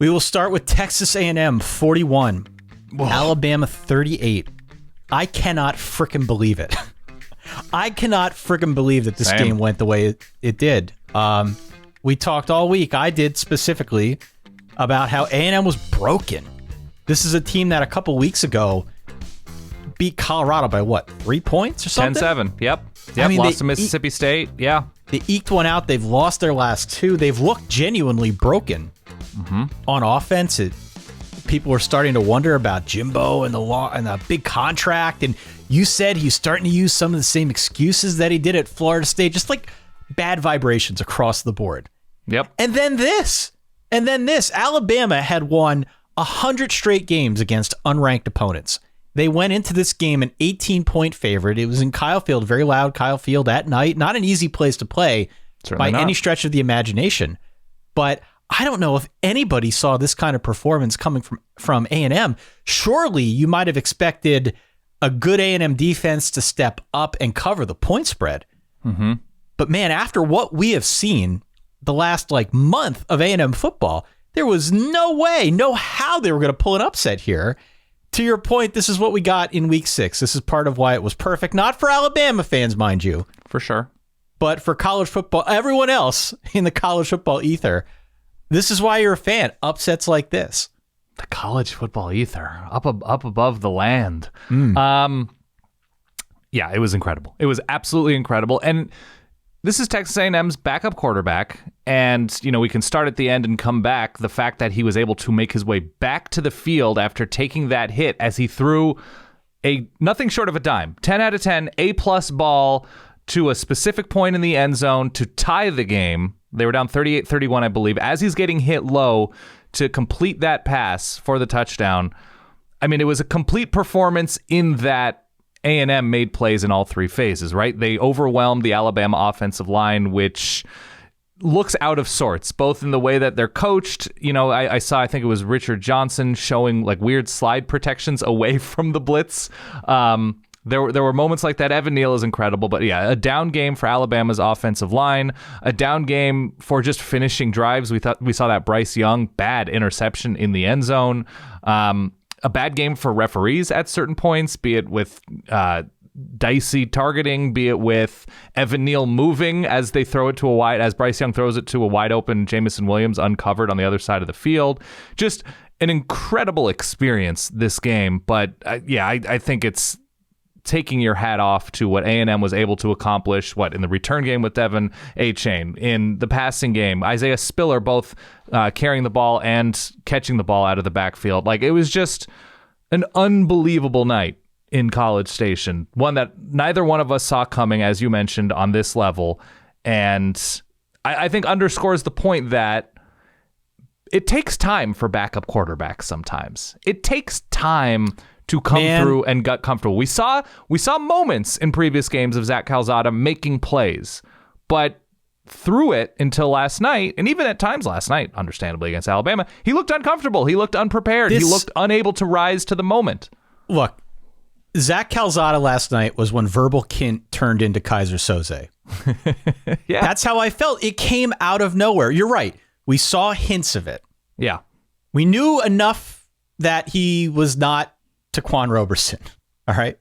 We will start with Texas A&M 41, Alabama 38. I cannot frickin' believe it. I cannot frickin' believe that this game went the way it did. We talked all week. I did specifically about how A&M was broken. This is a team that a couple weeks ago beat Colorado by what, 3 points or something? 10-7. Yep. I mean, lost to Mississippi State. Yeah. They eked one out. They've lost their last two. They've looked genuinely broken on offense. People are starting to wonder about Jimbo and the big contract. And you said he's starting to use some of the same excuses that he did at Florida State, just like bad vibrations across the board. Yep. And then this. Alabama had won 100 straight games against unranked opponents. They went into this game an 18-point favorite. It was in Kyle Field, very loud Kyle Field at night. Not an easy place to play by any stretch of the imagination. But I don't know if anybody saw this kind of performance coming from A&M. Surely you might have expected a good A&M defense to step up and cover the point spread. Mm-hmm. But man, after what we have seen the last month of A&M football, there was no way, no how they were going to pull an upset here. To your point, this is what we got in week 6. This is part of why it was perfect. Not for Alabama fans, mind you. For sure. But for college football, everyone else in the college football ether, this is why you're a fan. Upsets like this. The college football ether, up above the land. Mm. Yeah, it was incredible. It was absolutely incredible. And this is Texas A&M's backup quarterback, and we can start at the end and come back. The fact that he was able to make his way back to the field after taking that hit as he threw a nothing short of a dime, 10 out of 10, A-plus ball to a specific point in the end zone to tie the game. They were down 38-31, I believe, as he's getting hit low to complete that pass for the touchdown. I mean, it was a complete performance in that A&M made plays in all three phases, right? They overwhelmed the Alabama offensive line, which looks out of sorts, both in the way that they're coached. I saw, I think it was Richard Johnson showing weird slide protections away from the blitz. There were moments like that. Evan Neal is incredible, but yeah, a down game for Alabama's offensive line, a down game for just finishing drives. We saw that Bryce Young bad interception in the end zone. A bad game for referees at certain points, be it with dicey targeting, be it with Evan Neal moving as they throw it to as Bryce Young throws it to a wide open Jamison Williams uncovered on the other side of the field. Just an incredible experience, this game. But I think it's taking your hat off to what A&M was able to accomplish, in the return game with Devin Achane, in the passing game, Isaiah Spiller both carrying the ball and catching the ball out of the backfield. It was just an unbelievable night in College Station, one that neither one of us saw coming, as you mentioned, on this level. And I think underscores the point that it takes time for backup quarterbacks sometimes. It takes time to come through and get comfortable. We saw moments in previous games of Zach Calzada making plays, but through it until last night, and even at times last night, understandably against Alabama, he looked uncomfortable. He looked unprepared. He looked unable to rise to the moment. Look, Zach Calzada last night was when Verbal Kint turned into Kaiser Soze. Yeah. That's how I felt. It came out of nowhere. You're right. We saw hints of it. Yeah. We knew enough that he was not Taquan Roberson. All right.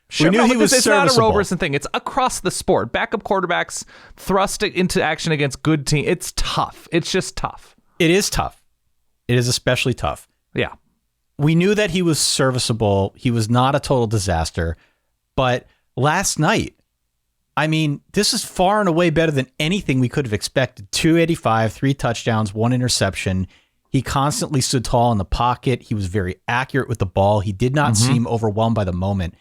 Sure, we knew he was it's serviceable. not a Roberson thing. It's across the sport. Backup quarterbacks thrust it into action against good teams. It's tough. It's just tough. It is tough. It is especially tough. Yeah. We knew that he was serviceable. He was not a total disaster. But last night, this is far and away better than anything we could have expected. 285, 3 touchdowns, 1 interception. He constantly stood tall in the pocket. He was very accurate with the ball. He did not seem overwhelmed by the moment.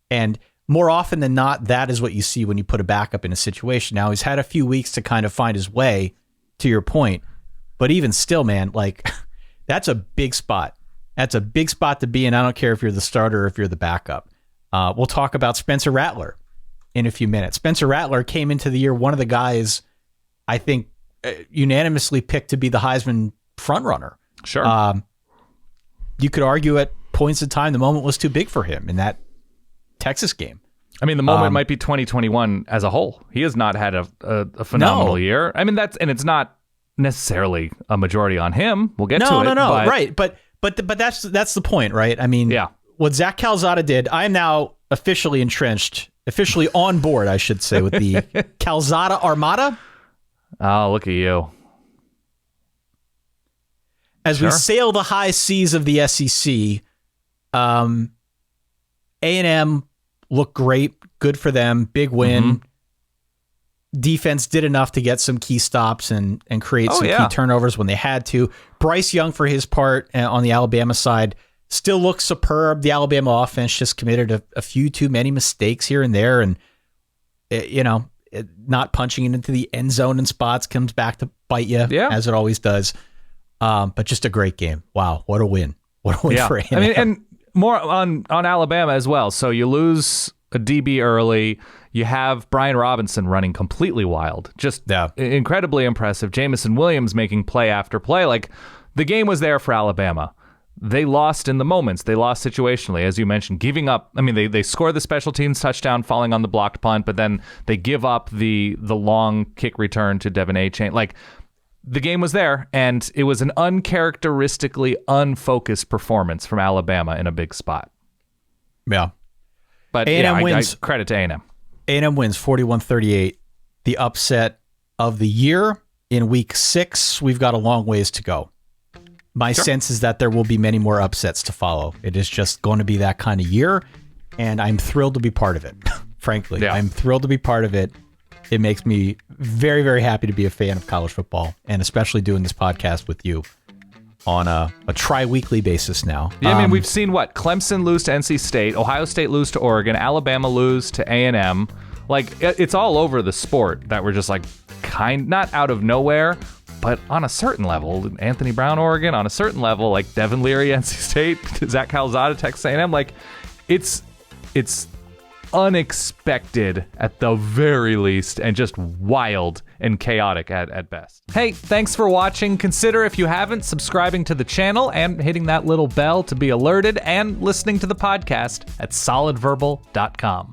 And more often than not, that is what you see when you put a backup in a situation. Now, he's had a few weeks to kind of find his way, to your point. But even still, man, that's a big spot. That's a big spot to be in. I don't care if you're the starter or if you're the backup. We'll talk about Spencer Rattler in a few minutes. Spencer Rattler came into the year one of the guys I think unanimously picked to be the Heisman frontrunner. Sure. You could argue at points in time the moment was too big for him in that Texas game. The moment might be 2021 as a whole. He has not had a phenomenal year. It's not necessarily a majority on him. We'll get to it. No, but right. But that's the point, right? I mean, yeah. What Zach Calzada did, I am now officially entrenched, officially on board, I should say, with the Calzada Armada. Oh, look at you. As we sail the high seas of the SEC, A&M looked great. Good for them. Big win. Mm-hmm. Defense did enough to get some key stops and create some key turnovers when they had to. Bryce Young, for his part, on the Alabama side, still looks superb. The Alabama offense just committed a few too many mistakes here and there, and not punching it into the end zone in spots comes back to bite you, as it always does. But just a great game. Wow, what a win! What a win for A&M. I mean, and more on Alabama as well. So you lose a DB early. You have Brian Robinson running completely wild. Just incredibly impressive. Jamison Williams making play after play. Like, the game was there for Alabama. They lost in the moments. They lost situationally, as you mentioned, giving up. I mean, they score the special teams touchdown falling on the blocked punt, but then they give up the long kick return to Devin Achane. Like, the game was there, and it was an uncharacteristically unfocused performance from Alabama in a big spot. Yeah. But A&M wins. Credit to A&M. A&M wins 41-38, the upset of the year. In week 6, we've got a long ways to go. My sense is that there will be many more upsets to follow. It is just going to be that kind of year, and I'm thrilled to be part of it, frankly. Yeah. I'm thrilled to be part of it. It makes me very, very happy to be a fan of college football, and especially doing this podcast with you on a tri-weekly basis now. Yeah, I mean, we've seen Clemson lose to NC State, Ohio State lose to Oregon, Alabama lose to A&M. Like, it's all over the sport that we're just like not out of nowhere, but on a certain level, Anthony Brown, Oregon, on a certain level, like Devin Leary, NC State, Zach Calzada, Texas A&M, like it's unexpected at the very least, and just wild and chaotic at best. Hey, thanks for watching. Consider, if you haven't, subscribing to the channel and hitting that little bell to be alerted, and listening to the podcast at solidverbal.com.